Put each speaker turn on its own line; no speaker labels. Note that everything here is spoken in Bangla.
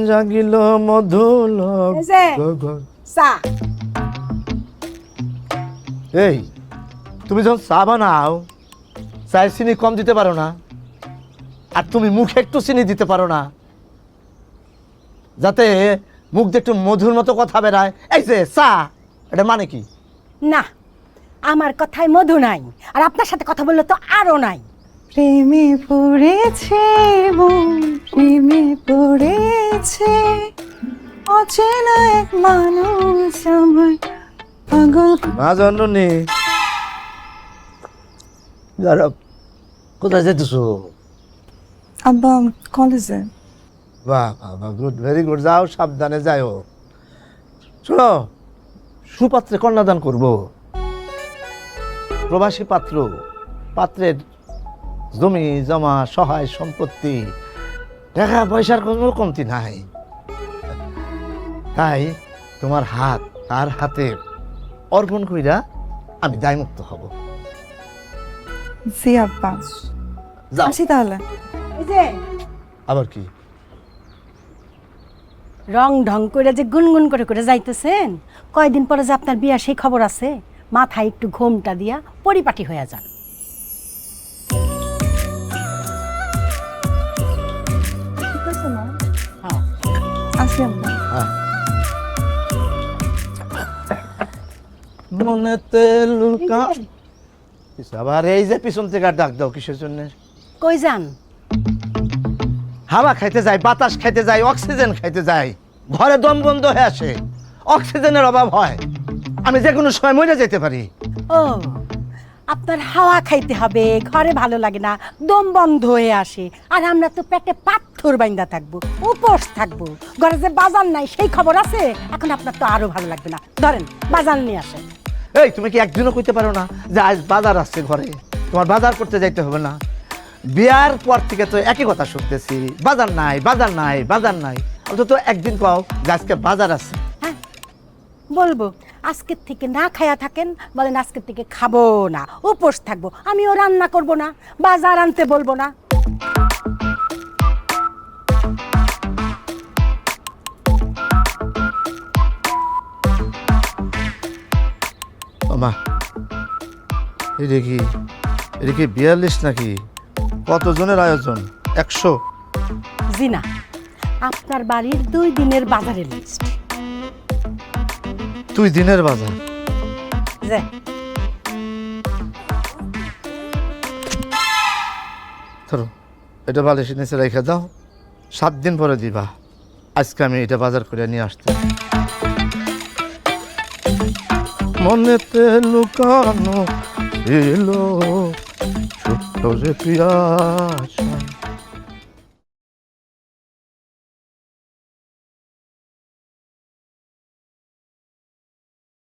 জাগিল মধুল
এই যে, চা।
এই তুমি যখন চা বানাও চায়ের চিনি কম দিতে পারো না? আর তুমি মুখে একটু চিনি দিতে পারো না, যাতে মুখ দিয়ে একটু মধুর মতো কথা বেরায়? এই যে চা, এটা মানে কি?
না, আমার কথায় মধু নাই, আর আপনার সাথে কথা বললে তো আরো নাই।
প্রেমে পড়েছে মন, প্রেমে পড়েছে অচেনা এক মানুষ আমার পাগল।
মা জননী, কোথায় যেতেছো?
আব্বা কলেজে।
বাহ বাহ, গুড, ভেরি গুড। যাও, সাবধানে যাও। শোনো, সুপাত্রে কন্যাদান করব। প্রবাসী পাত্রের জমি জমা সহায় সম্পত্তি টাকা পয়সার কোনো কমতি নাই। তাই তোমার হাত তার হাতে অর্পণ কইরা আমি দায়মুক্ত হব।
জি আব্বা,
যাও।
আসি তাহলে।
এই যে
আবার কি?
রং ঢং করে যে গুনগুন করে করে যাইতেছেন, কয়দিন পরে যে আপনার বিয়া সেই খবর আছে, মাথায় একটু ঘোমটা দিয়া পরিপাটি হয়ে যান।
ঠিক আছে মা,
হ্যাঁ।
আসি আব্বা।
মনেতে লুকা। আবার এই যে পিছন থেকে ডাক দাও কিসের জন্য?
কই যান?
হাওয়া খাইতে যাই, বাতাস খাইতে যাই, অক্সিজেন খাইতে যাই। ঘরে দম বন্ধ হয়ে আসে, অক্সিজেনের অভাব হয়, আমি যে কোনো সময় মরে যেতে পারি।
ও, আপনার হাওয়া খাইতে হবে, ঘরে ভালো লাগে না, দম বন্ধ হয়ে আসে, আর আমরা তো পেটে পাথর বাইন্দা থাকবো, উপোস থাকবো, ঘরে যে বাজার নাই সেই খবর আছে। এখন আপনার তো আরো ভালো লাগবে না, ধরেন বাজার নিয়ে আসেন।
এই তুমি কি একদিনও কইতে পারো না যে আজ বাজার আসছে ঘরে, তোমার বাজার করতে যাইতে হবে না? বিয়ার পর থেকে তো একই কথা শুনতেছি, বাজার নাই বাজার নাই বাজার নাই। অন্তত একদিন কও যে আজকে বাজার আছে।
হ্যাঁ, বলবো আজকের থেকে না খায়া থাকেন, বলেন আজকের থেকে খাবো না, উপোস থাকবো, আমিও রান্না করব না, বাজার আনতে বলবো না।
মা, এটা কি 42 নাকি? কতজনের আয়োজন? 100?
জি না, আপনার বাড়ির 2 দিনের বাজারের লিস্ট।
2 দিনের বাজার?
যে
ধরো, এটা বালিশের নিচে রেখে দাও, 7 দিন পরে দিবা। আজকে আমি এটা বাজার করে নিয়ে আসতে। মনেতে লুকানো ছিল ছোট্ট যে পিয়াসা।